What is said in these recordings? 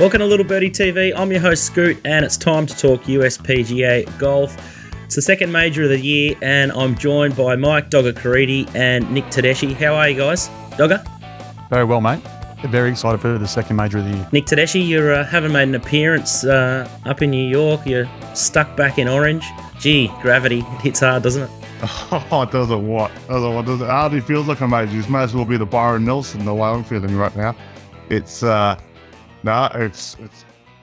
Welcome to Little Birdie TV. I'm your host Scoot, and it's time to talk US PGA golf. It's the second major of the year, and I'm joined by Mike Dogga Caridi and Nick Tedeschi. How are you guys? Dogga? Very well, mate. Very excited for the second major of the year. Nick Tedeschi, you haven't made an appearance up in New York. You're stuck back in Orange. Gee, gravity, it hits hard, doesn't it? Oh, it doesn't what? It hardly feels like a major. This might as well be the Byron Nelson, the way I'm feeling right now. It's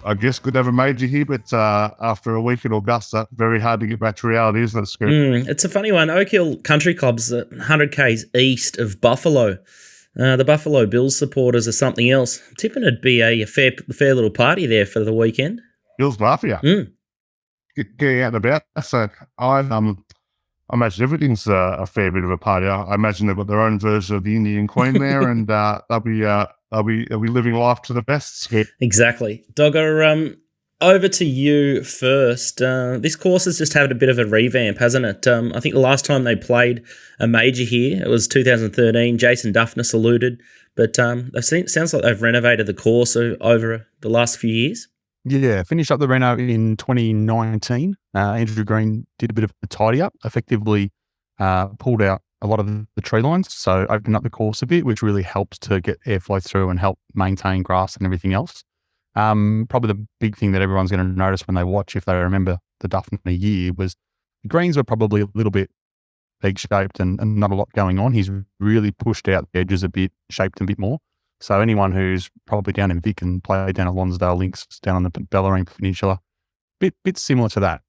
I guess good to have a major here, but after a week in Augusta, very hard to get back to reality, isn't it, Scoot? It's a funny one. Oak Hill Country Club's 100 k's east of Buffalo. The Buffalo Bills supporters are something else. I'm tipping it'd be a fair little party there for the weekend. Bills Mafia. Getting out and about. So I imagine everything's a fair bit of a party. I imagine they've got their own version of the Indian Queen there, and they'll be living life to the best. Exactly. Dogga, over to you first. This course has just had a bit of a revamp, hasn't it? I think the last time they played a major here, it was 2013. Jason Duffner saluted, but sounds like they've renovated the course over the last few years. Yeah, finished up the reno in 2019. Andrew Green did a bit of a tidy up, effectively pulled out a lot of the tree lines, so opened up the course a bit, which really helps to get airflow through and help maintain grass and everything else. Probably the big thing that everyone's going to notice when they watch, if they remember the Duffner year, was the greens were probably a little bit egg-shaped and not a lot going on. He's really pushed out the edges a bit, shaped them a bit more. So anyone who's probably down in Vic and played down at Lonsdale Links, down on the Bellarine Peninsula, bit similar to that.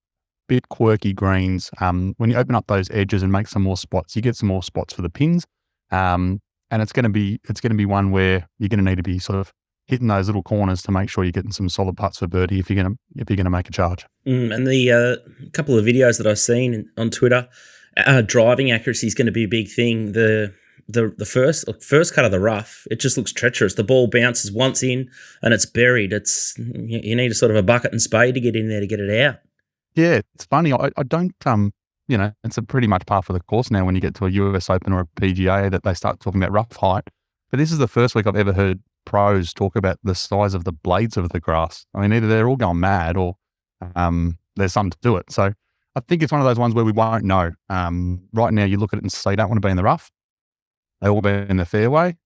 Bit quirky greens. When you open up those edges and make some more spots, you get some more spots for the pins. And it's going to be one where you're going to need to be sort of hitting those little corners to make sure you're getting some solid putts for birdie if you're going to make a charge. And the couple of videos that I've seen on Twitter, driving accuracy is going to be a big thing. The first cut of the rough, it just looks treacherous. The ball bounces once in and it's buried. You need a sort of a bucket and spade to get in there to get it out. Yeah, it's funny. I don't, it's a pretty much par for the course now when you get to a US Open or a PGA that they start talking about rough height. But this is the first week I've ever heard pros talk about the size of the blades of the grass. I mean, either they're all going mad or there's something to it. So I think it's one of those ones where we won't know. Right now you look at it and say you don't want to be in the rough. They all be in the fairway.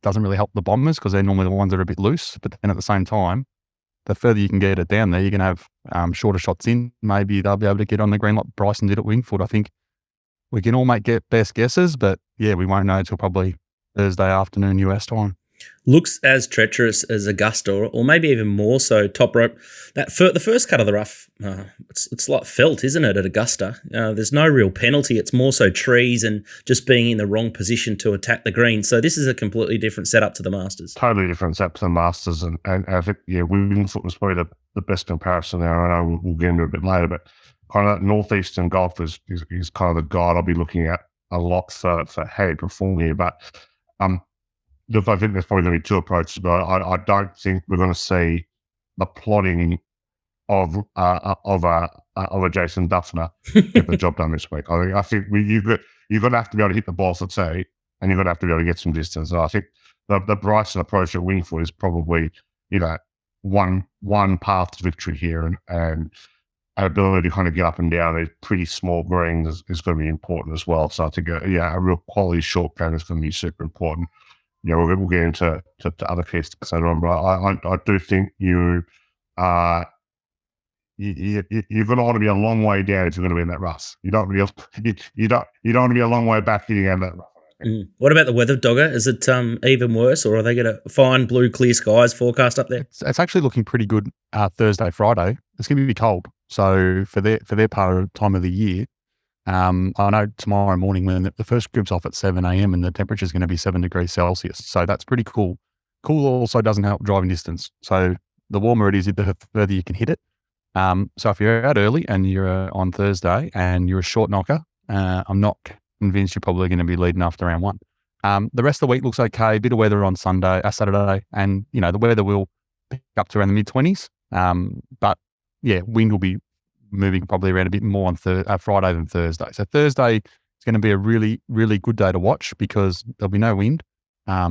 Doesn't really help the bombers because they're normally the ones that are a bit loose. But then at the same time, the further you can get it down there, you're going to have shorter shots in. Maybe they'll be able to get on the green like Bryson did at Wingfoot. I think we can all make best guesses, but yeah, we won't know until probably Thursday afternoon US time. Looks as treacherous as Augusta, or maybe even more so. Toprope. The first cut of the rough, it's like felt, isn't it? At Augusta, there's no real penalty. It's more so trees and just being in the wrong position to attack the green. So this is a completely different setup to the Masters. Totally different setup to the Masters, and I think Wingfoot was probably the best comparison there. I know we'll get into it a bit later, but kind of that northeastern golf is kind of the guide I'll be looking at a lot for how you perform here, but Look, I think there's probably going to be two approaches, but I don't think we're going to see the plotting of a Jason Duffner get the job done this week. I think you're going to have to be able to hit the ball for tee, and you're going to have to be able to get some distance. And I think the Bryson approach at Wingfoot is probably one path to victory here, and an ability to kind of get up and down these pretty small greens is going to be important as well. So I think a real quality short game is going to be super important. We'll get into other cases later on, but I do think you're going to want to be a long way down if you're going to be in that rough. You don't want to be a long way back hitting out that rough. What about the weather, Dogga? Is it even worse, or are they going to fine blue clear skies forecast up there? It's actually looking pretty good Thursday, Friday. It's going to be cold, so for their part of the time of the year. I know tomorrow morning when the first group's off at 7 a.m. and the temperature is going to be 7 degrees Celsius. So that's pretty cool. Cool also doesn't help driving distance. So the warmer it is, the further you can hit it. So if you're out early and you're on Thursday and you're a short knocker, I'm not convinced you're probably going to be leading after round one. The rest of the week looks okay. A bit of weather on Saturday, and the weather will pick up to around the mid-20s. But yeah, wind will be moving probably around a bit more on Friday than Thursday. So Thursday is going to be a really, really good day to watch because there'll be no wind.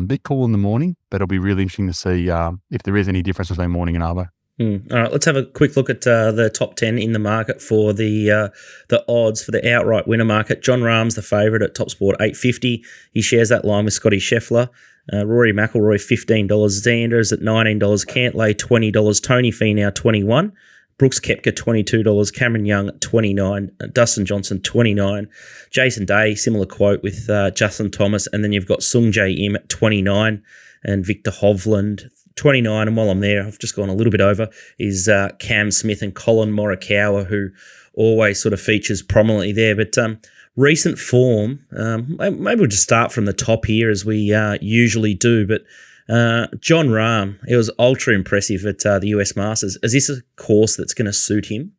Bit cool in the morning, but it'll be really interesting to see if there is any difference between morning and arvo. All right, let's have a quick look at the top 10 in the market for the odds for the outright winner market. John Rahm's the favourite at Topsport 850. He shares that line with Scotty Scheffler. Rory McIlroy $15. Xander's at $19. Cantlay $20. Tony Finau $21. Brooks Koepka $22. Cameron Young $29. Dustin Johnson $29. Jason Day, similar quote with Justin Thomas, and then you've got Sung Jae Im at $29 and Victor Hovland $29. And while I'm there, I've just gone a little bit over, is Cam Smith and Colin Morikawa, who always sort of features prominently there. But recent form, maybe we'll just start from the top here as we usually do. But John Rahm, it was ultra impressive at the US Masters. Is this a course that's going to suit him?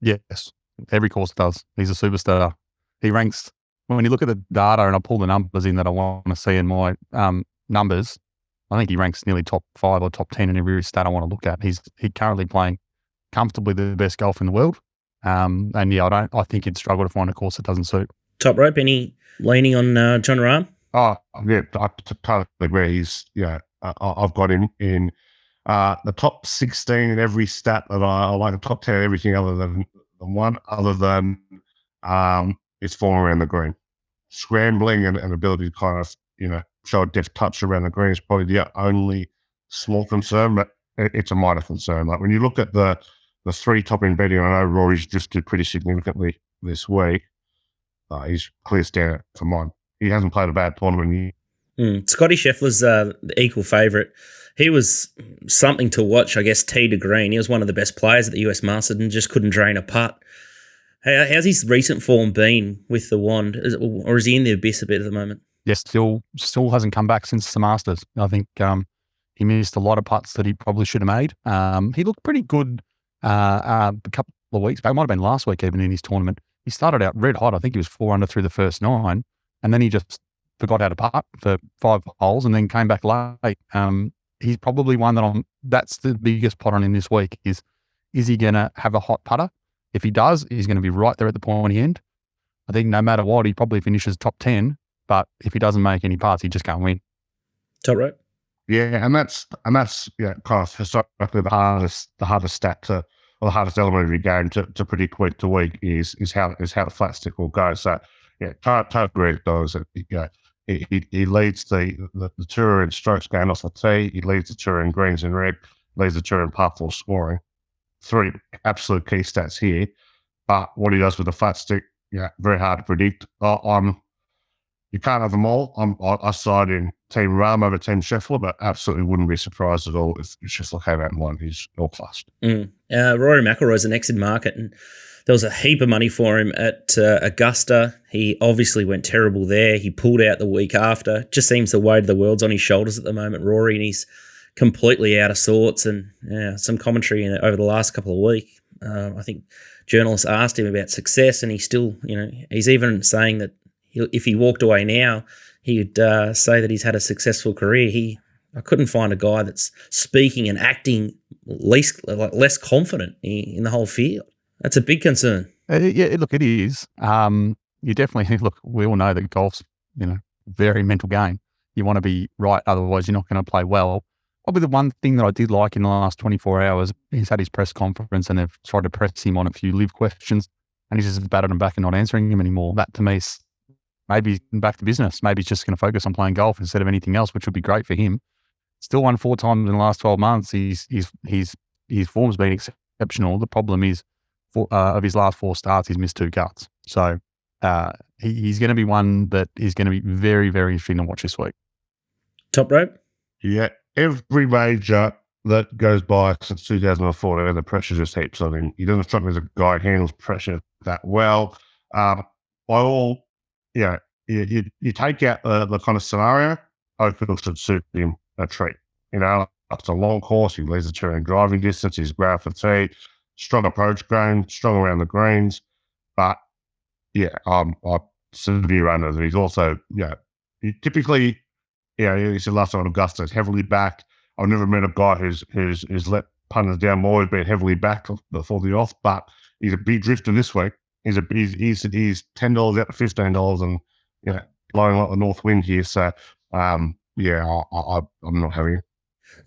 Yes, every course does. He's a superstar. He ranks, when you look at the data and I pull the numbers in that I want to see in my numbers, I think he ranks nearly top 5 or top 10 in every stat I want to look at. He's currently playing comfortably the best golf in the world. And yeah, I think he'd struggle to find a course that doesn't suit. Toprope, any leaning on John Rahm? Oh, yeah, I totally agree. He's, I've got him in the top 16 in every stat that I like, the top 10 in everything other than one, other than his form around the green. Scrambling and ability to kind of, show a deft touch around the green is probably the only small concern, but it's a minor concern. Like when you look at the 3 top in betting, I know Rory's drifted pretty significantly this week. He's clear standout for mine. He hasn't played a bad tournament yet. Scotty Scheffler's the equal favourite. He was something to watch, I guess, tee to green. He was one of the best players at the US Masters and just couldn't drain a putt. How's his recent form been with the wand? Or is he in the abyss a bit at the moment? Yes, still hasn't come back since the Masters. I think he missed a lot of putts that he probably should have made. He looked pretty good a couple of weeks back. It might have been last week even in his tournament. He started out red hot. I think he was 4 under through the first 9, and then he just forgot how to putt for 5 holes and then came back late. He's probably one that's the biggest pot on him this week is he going to have a hot putter? If he does, he's going to be right there at the pointy end. I think no matter what, he probably finishes top 10, but if he doesn't make any putts, he just can't win. Top Yeah, and that's kind of historically the hardest stat to, or the hardest element of your game to predict week to week is how the flat stick will go. So yeah, totally agree with those. He leads the tour in strokes gained off the tee. He leads the tour in greens and red. Leads the tour in par 4 scoring. 3 absolute key stats here. But what he does with the flat stick, very hard to predict. You can't have them all. I side in Team Rahm over Team Scheffler, but absolutely wouldn't be surprised at all if Scheffler came out and won. He's all classed. Rory McIlroy's the next in market, and there was a heap of money for him at Augusta. He obviously went terrible there. He pulled out the week after. Just seems the weight of the world's on his shoulders at the moment, Rory, and he's completely out of sorts. And some commentary over the last couple of weeks. I think journalists asked him about success, and he's still, he's even saying that if he walked away now, he'd say that he's had a successful career. I couldn't find a guy that's speaking and acting less confident in the whole field. That's a big concern. Yeah, look, it is. You definitely look. We all know that golf's very mental game. You want to be right, otherwise you're not going to play well. Probably the one thing that I did like in the last 24 hours, he's had his press conference and they've tried to press him on a few live questions, and he's just batted them back and not answering him anymore. That to me is maybe back to business. Maybe he's just going to focus on playing golf instead of anything else, which would be great for him. Still won 4 times in the last 12 months. His form's been exceptional. The problem is, of his last 4 starts, he's missed 2 cuts. So he's going to be one that is going to be very, very interesting to watch this week. Toprope? Yeah, every major that goes by since 2014, the pressure just heaps on him. He doesn't strike me as a guy who handles pressure that well. You take out the kind of scenario, Oakville should suit him a treat. It's a long course. He leads the tour in driving distance. He's ground for tee, strong approach game, strong around the greens. But I'm severe under. He's also, he typically, he said last time at Augusta, is heavily backed. I've never met a guy who's let punters down more. He's been heavily backed before the off, but he's a big drifter this week. He's $10 out to $15, and blowing like the north wind here. So I'm not having it.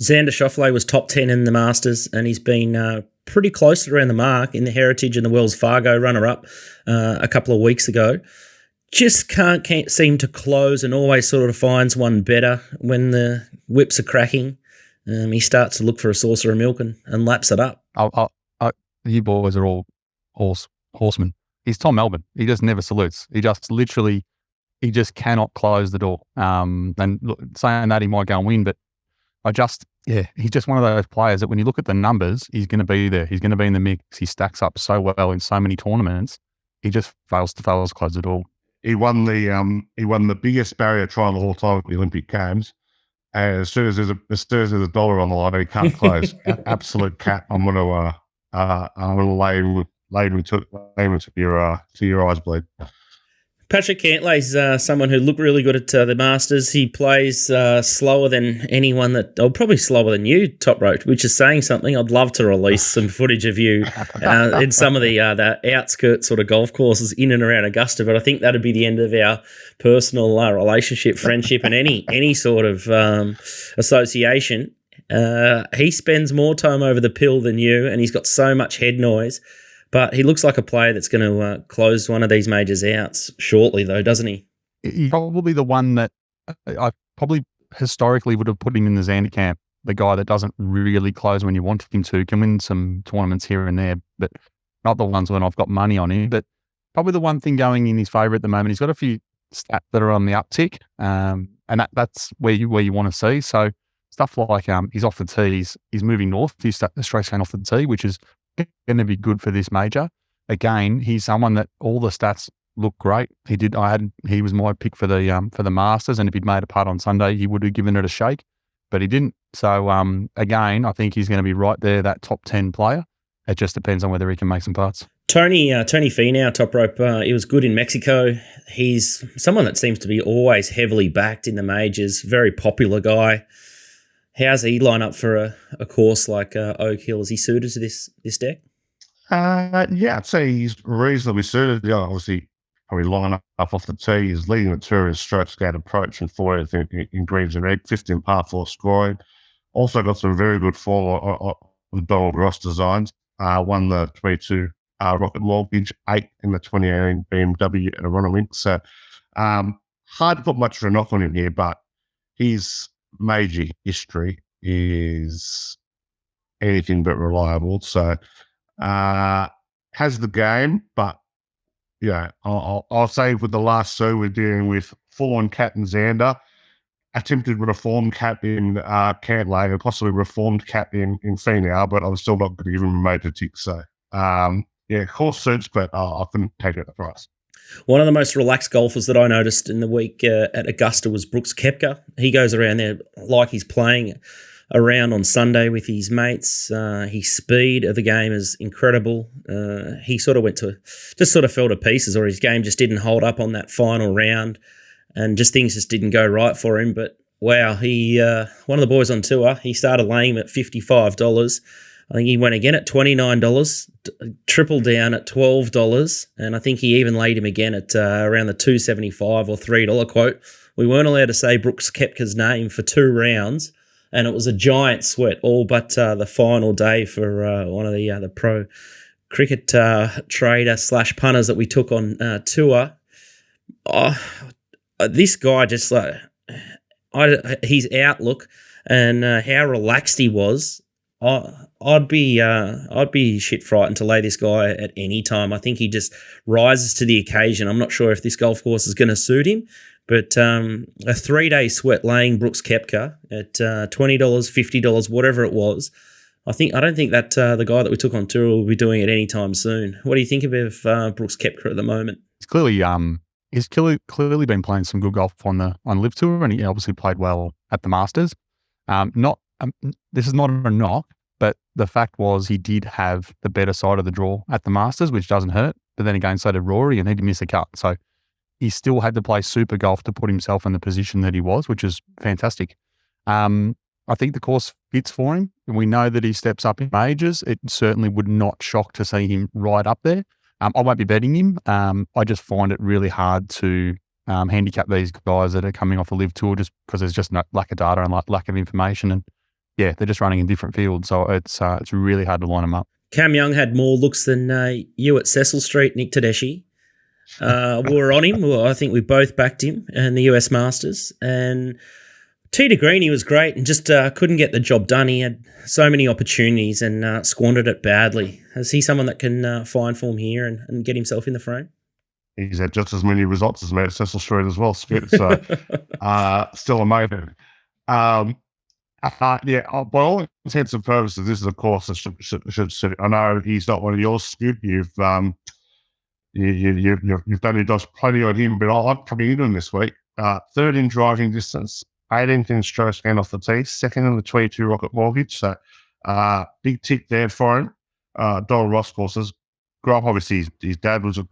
Xander Schauffele was top 10 in the Masters, and he's been pretty close to around the mark in the Heritage and the Wells Fargo runner-up a couple of weeks ago. Just can't seem to close, and always sort of finds one better when the whips are cracking. He starts to look for a saucer of milk and laps it up. You boys are all horsemen. He's Tom Melbourne. He just never salutes. He just cannot close the door. And look, saying that he might go and win, but he's just one of those players that when you look at the numbers, he's going to be there. He's going to be in the mix. He stacks up so well in so many tournaments. He just fails to close the door. He won the biggest barrier try of all time at the Olympic Games. And as soon as there's a dollar on the line, he can't close. Absolute cat. I'm gonna lay him to your eyes bleed. Patrick Cantlay's someone who looked really good at the Masters. He plays slower than anyone probably slower than you, Toprope, which is saying something. I'd love to release some footage of you in some of the outskirts sort of golf courses in and around Augusta, but I think that'd be the end of our personal relationship, friendship, and any sort of association. He spends more time over the pill than you, and he's got so much head noise. But he looks like a player that's going to close one of these majors out shortly, though, doesn't he? He's probably the one that I probably historically would have put him in the Xander camp, the guy that doesn't really close when you want him to, can win some tournaments here and there, but not the ones when I've got money on him. But probably the one thing going in his favour at the moment, he's got a few stats that are on the uptick, and that's where you want to see. So stuff like he's off the tee, he's moving north, he's straight off the tee, which is going to be good for this major. Again, he's someone that all the stats look great. He was my pick for the Masters, and if he'd made a putt on Sunday, he would have given it a shake, but he didn't. So again, I think he's going to be right there, that top 10 player. It just depends on whether he can make some putts. Tony Finau, Toprope, he was good in Mexico. He's someone that seems to be always heavily backed in the majors. Very popular guy. How's he line up for a course like Oak Hill? Is he suited to this deck? I'd say he's reasonably suited. Yeah, obviously, probably line up off the tee. He's leading the tour in stroke gained approach and 40th in greens and red, 5th in par 4 scoring. Also got some very good form on Donald Ross designs. Won the 22 Rocket Mortgage, 8th in the 2018 BMW at a Runner Link. So hard to put much of a knock on him here, but his major history is anything but reliable. So has the game, but yeah, I'll say with the last two, we're dealing with full-on Cat and Xander, attempted reformed Cat in Cantlay, and possibly reformed Cat in Finau, but I'm still not going to give him a major tick. So course suits, but I couldn't take it at the price. One of the most relaxed golfers that I noticed in the week at Augusta was Brooks Koepka. He goes around there like he's playing around on Sunday with his mates. His speed of the game is incredible. He sort of fell to pieces, or his game just didn't hold up on that final round, and things just didn't go right for him. But wow, he one of the boys on tour, he started laying him at $55. I think he went again at $29, tripled down at $12, and I think he even laid him again at around the $2.75 or $3 quote. We weren't allowed to say Brooks Koepka's name for 2 rounds, and it was a giant sweat, all but the final day for one of the pro cricket trader / punters that we took on tour. This guy just his outlook and how relaxed he was. I'd be shit frightened to lay this guy at any time. I think he just rises to the occasion. I'm not sure if this golf course is going to suit him, but a 3-day sweat laying Brooks Koepka at $20, $50, whatever it was. I don't think that the guy that we took on tour will be doing it anytime soon. What do you think of Brooks Koepka at the moment? He's clearly been playing some good golf on Live Tour, and he obviously played well at the Masters. This is not a knock, but the fact was he did have the better side of the draw at the Masters, which doesn't hurt. But then again, so did Rory, and he did miss a cut. So he still had to play super golf to put himself in the position that he was, which is fantastic. I think the course fits for him. We know that he steps up in majors. It certainly would not shock to see him right up there. I won't be betting him. I just find it really hard to handicap these guys that are coming off a live tour just because there's just no lack of data and lack of information. And yeah, they're just running in different fields. So it's really hard to line them up. Cam Young had more looks than you at Cecil Street, Nick Tedeschi. We were on him. Well, I think we both backed him in the US Masters. And T to green, he was great and just couldn't get the job done. He had so many opportunities and squandered it badly. Is he someone that can find form here and get himself in the frame? He's had just as many results as me at Cecil Street as well, Skip. So still amazing. By all intents and purposes, this is a course that should. I know he's not one of yours, Skip. You've done your dust plenty on him, but I'm coming in on this week. Third in driving distance, 18th in stroke gain off the tee, second in the 22 Rocket Mortgage. So big tick there for him. Donald Ross courses. Grew up, obviously, his dad was a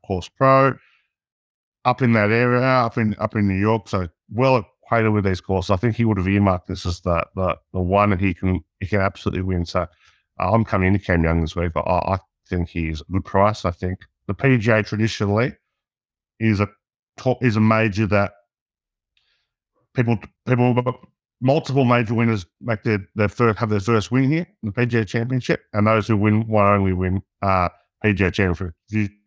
course pro up in that area, up in New York. So well acquainted with these courses. I think he would have earmarked this as the one that he can absolutely win. So I'm coming into Cam Young this week, but I think he's a good price. I think the PGA traditionally is a major that people multiple major winners make have their first win here in the PGA Championship, and those who win will only win PGA Championship.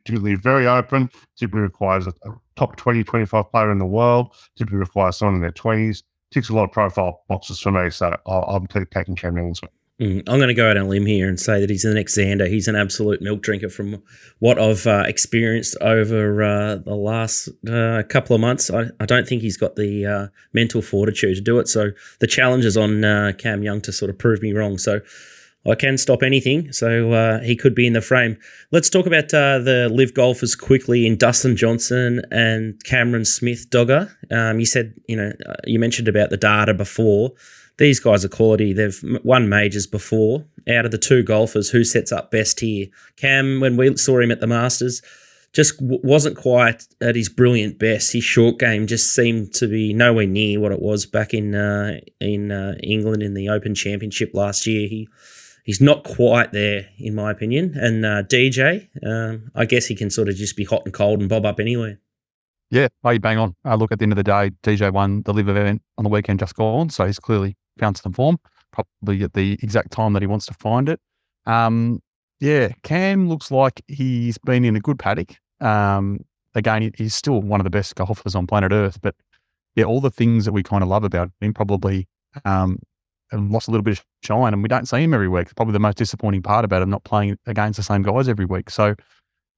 Typically very open, typically requires a top 20, 25 player in the world, typically requires someone in their 20s, ticks a lot of profile boxes for me, so I'm taking Cam Young this week. I'm going to go out on a limb here and say that he's the next Xander. He's an absolute milk drinker from what I've experienced over the last couple of months. I don't think he's got the mental fortitude to do it. So the challenge is on Cam Young to sort of prove me wrong. So I can stop anything. So he could be in the frame. Let's talk about the live golfers quickly in Dustin Johnson and Cameron Smith, Dogga. You said, you mentioned about the data before. These guys are quality. They've won majors before. Out of the two golfers, who sets up best here? Cam, when we saw him at the Masters, just wasn't quite at his brilliant best. His short game just seemed to be nowhere near what it was back in England in the Open Championship last year. He's not quite there, in my opinion. And DJ, I guess he can sort of just be hot and cold and bob up anywhere. Yeah, you bang on. Look, at the end of the day, DJ won the live event on the weekend just gone, so he's clearly found some form, probably at the exact time that he wants to find it. Cam looks like he's been in a good paddock. Again, he's still one of the best golfers on planet Earth, but yeah, all the things that we kind of love about him probably lost a little bit of shine, and we don't see him every week. It's probably the most disappointing part about him not playing against the same guys every week. So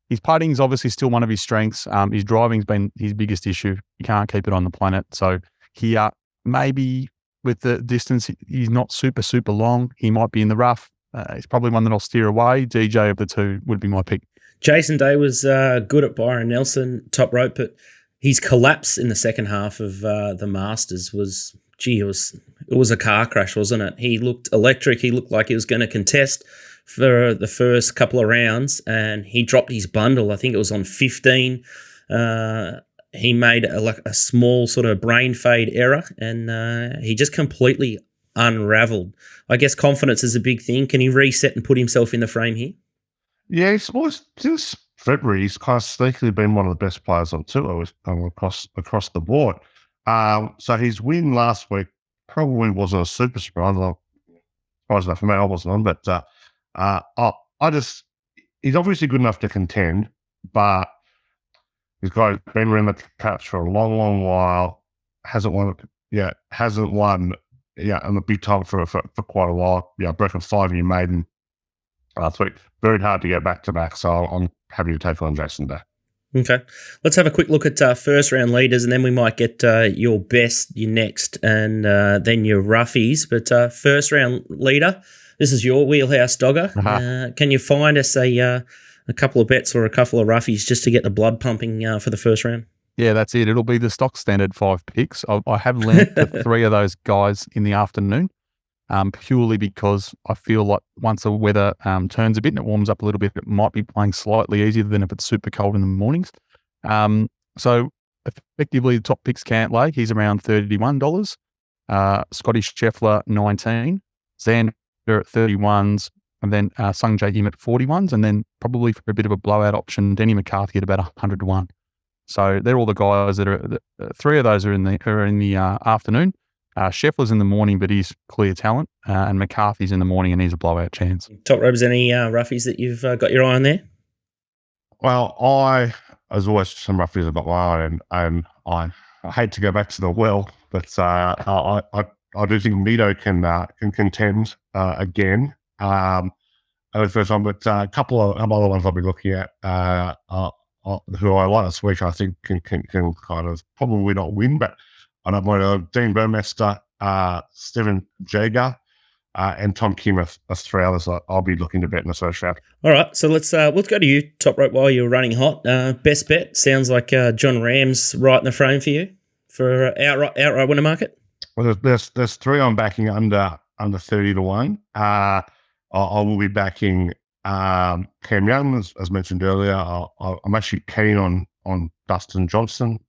his putting is obviously still one of his strengths. His driving's been his biggest issue. You can't keep it on the planet. So here, maybe with the distance, he's not super long. He might be in the rough. He's probably one that I'll steer away. DJ of the two would be my pick. Jason Day was good at Byron Nelson, Toprope, but his collapse in the second half of the Masters was, it was a car crash, wasn't it? He looked electric. He looked like he was going to contest for the first couple of rounds, and he dropped his bundle. I think it was on 15. He made a small sort of brain fade error, and he just completely unraveled. I guess confidence is a big thing. Can he reset and put himself in the frame here? Yeah, since February, he's kind of sneakily been one of the best players on tour across the board. So his win last week probably wasn't a super surprise. Surprise enough for me, I wasn't on, but he's obviously good enough to contend, but he's been around the traps for a long while. Hasn't won, in the big time for quite a while. Yeah, broken 5-year maiden last week. Very hard to get back to back, so I'm happy to take on Jason Day. Okay, let's have a quick look at first round leaders, and then we might get your best, your next, and then your roughies. But first round leader, this is your wheelhouse, Dogga. Uh-huh. Can you find us a couple of bets or a couple of roughies just to get the blood pumping for the first round? Yeah, that's it. It'll be the stock standard 5 picks. I have linked to 3 of those guys in the afternoon, purely because I feel like once the weather turns a bit and it warms up a little bit, it might be playing slightly easier than if it's super cold in the mornings. So effectively, the top picks can't lay. He's around $31. Scottish Scheffler, 19. Xander at 31s. And then Sungjae Im at 41s. And then probably for a bit of a blowout option, Denny McCarthy at about 100 to 1. So they're all the guys that are. Three of those are in the afternoon. Scheffler's in the morning, but he's clear talent, and McCarthy's in the morning, and he's a blowout chance. Toprope's any roughies that you've got your eye on there? Well, there's always some roughies I've got my eye on, and I hate to go back to the well, but I do think Mito can contend again. The first one, but a couple of other ones I'll be looking at who I like this week, I think can kind of probably not win, but I don't mind Dean Burmester, Steven Jaeger, and Tom Kim are three others I'll be looking to bet in the first round. All right, so let's go to you, Toprope, while you're running hot. Best bet sounds like John Ram's right in the frame for you for outright winner market. Well, there's three I'm backing under 30-1. I will be backing Cam Young, as mentioned earlier. I'm actually keen on Dustin Johnson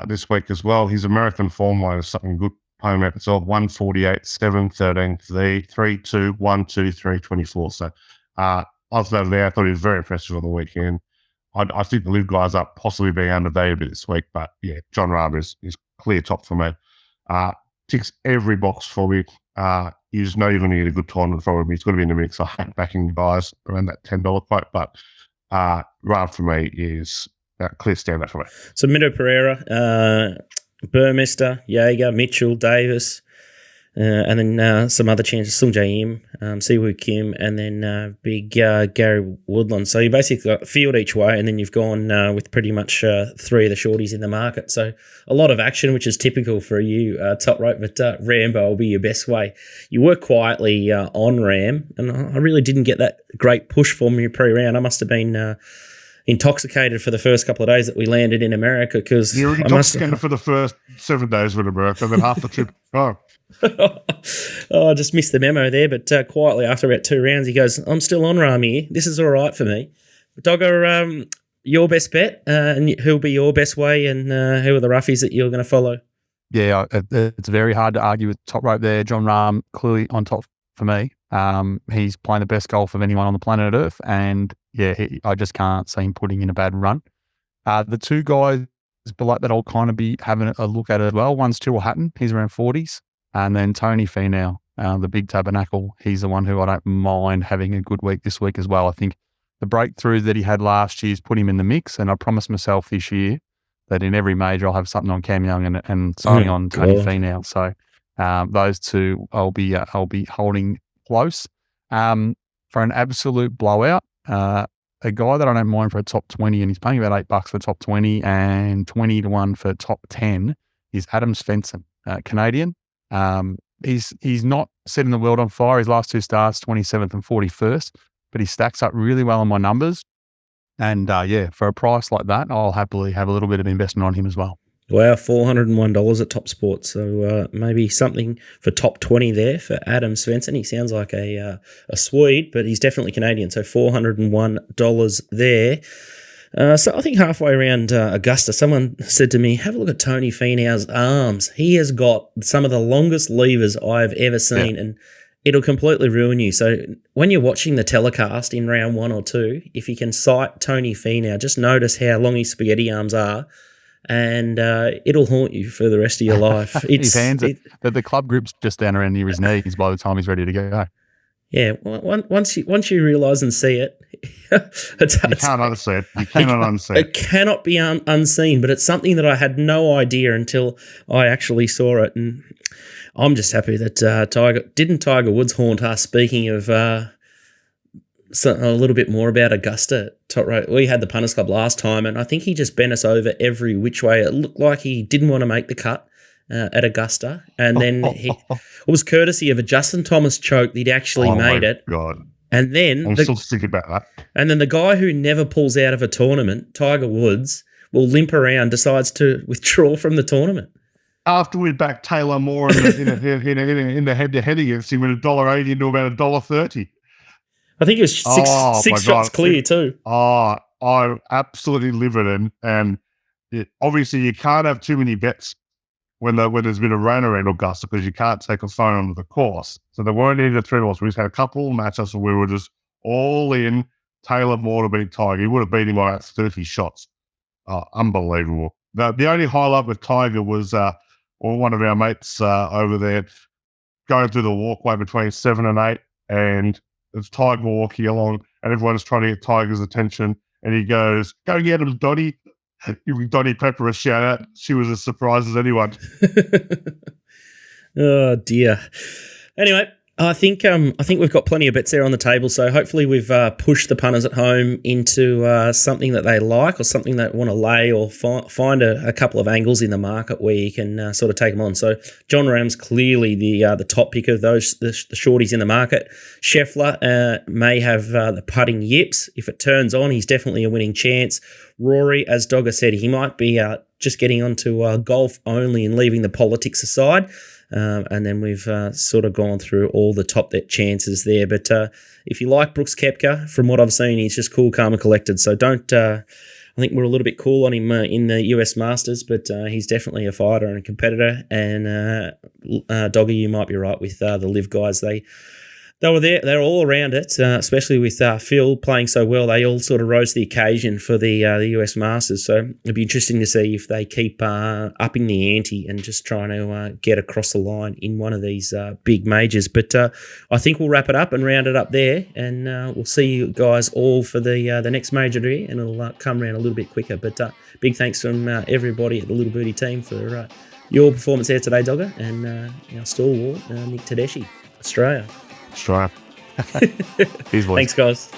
this week as well. His American form line is something good. Home episode 148, 7, 13, 3, 2, 1, 2, 3, 24. So after that, I thought he was very impressive on the weekend. I think the live guys are possibly being undervalued this week, but yeah, John Rahm is clear top for me. Ticks every box for me. He's not even going to get a good tournament for him. He's going to be in the mix. I hate backing guys around that $10 quote, but Rahm for me is a clear standout for me. So Mito Pereira, Burmester, Jaeger, Mitchell, Davis, and then some other chances, Sung Jae Im, Siwoo Kim, and then big Gary Woodland. So you basically got a field each way, and then you've gone with pretty much three of the shorties in the market. So a lot of action, which is typical for you, Toprope, but Rambo will be your best way. You work quietly on Ram, and I really didn't get that great push for me pre-round. I must have been intoxicated for the first couple of days that we landed in America, because you were intoxicated for the first 7 days with America, then half the trip. Oh, I just missed the memo there. But quietly after about 2 rounds, he goes, "I'm still on Rahm here. This is all right for me." Dogga, your best bet, and who'll be your best way, and who are the roughies that you're going to follow? Yeah, it's very hard to argue with Toprope there. John Rahm clearly on top for me. He's playing the best golf of anyone on the planet Earth, and yeah, I just can't see him putting in a bad run. The two guys below that I'll kind of be having a look at as well. One's Tyrrell Hatton, he's around 40s, and then Tony Finau, the big tabernacle. He's the one who I don't mind having a good week this week as well. I think the breakthrough that he had last year's put him in the mix, and I promised myself this year that in every major I'll have something on Cam Young and something on Tony Finau. So those two I'll be holding close. For an absolute blowout, a guy that I don't mind for a top 20, and he's paying about $8 for top 20 and 20-1 for top 10, is Adam Svensson, Canadian. He's not setting the world on fire. His last 2 starts, 27th and 41st, but he stacks up really well on my numbers. And for a price like that, I'll happily have a little bit of investment on him as well. Wow, $401 at Top Sport. So maybe something for top 20 there for Adam Svensson. He sounds like a Swede, but he's definitely Canadian. So $401 there. So I think halfway around Augusta, someone said to me, have a look at Tony Finau's arms. He has got some of the longest levers I've ever seen, and it'll completely ruin you. So when you're watching the telecast in round 1 or 2, if you can sight Tony Finau, just notice how long his spaghetti arms are, and it'll haunt you for the rest of your life. His hands, the club grip's just down around near his knees by the time he's ready to go. Yeah, once you realise and see it, you can't unsee it. You cannot unsee it. It cannot be unseen, but it's something that I had no idea until I actually saw it, and I'm just happy that Tiger Woods haunt us. Speaking of a little bit more about Augusta, we had the Punters Club last time, and I think he just bent us over every which way. It looked like he didn't want to make the cut at Augusta, and then it was courtesy of a Justin Thomas choke that he'd actually made it. God. And then I'm still thinking about that. And then the guy who never pulls out of a tournament, Tiger Woods, will limp around, decides to withdraw from the tournament. After we backed Taylor Moore in the head-to-head against him with $1.80 into about $1.30. I think it was six shots clear too. I'm absolutely livid, and obviously you can't have too many bets when there's been a rain around Augusta, because you can't take a phone onto the course. So there weren't any of the 3 balls. We just had a couple of matchups where we were just all in Taylor Moore to beat Tiger. He would have beat him by about 30 shots. unbelievable. The only highlight with Tiger was one of our mates over there going through the walkway between 7 and 8, and it's Tiger walking along, and everyone's trying to get Tiger's attention, and he goes, "Go get him, Dottie." Giving Dottie Pepper a shout out. She was as surprised as anyone. Oh dear. Anyway, I think we've got plenty of bets there on the table. So hopefully we've pushed the punters at home into something that they like, or something that want to lay, or find a couple of angles in the market where you can sort of take them on. So John Ram's clearly the top pick of those the shorties in the market. Scheffler may have the putting yips. If it turns on, he's definitely a winning chance. Rory, as Dogga said, he might be just getting onto golf only and leaving the politics aside. And then we've sort of gone through all the top bet chances there. But if you like Brooks Koepka, from what I've seen, he's just cool, calm and collected. So don't I think we're a little bit cool on him in the US Masters, but he's definitely a fighter and a competitor. And Dogga, you might be right with the Live guys. They were there. They're all around it, especially with Phil playing so well. They all sort of rose to the occasion for the US Masters. So it'd be interesting to see if they keep upping the ante and just trying to get across the line in one of these big majors. But I think we'll wrap it up and round it up there, and we'll see you guys all for the next major here, and it'll come around a little bit quicker. But big thanks from everybody at the Little Birdie team for your performance here today, Dogga, and our stalwart, Nick Tedeschi, Australia. Thanks, guys.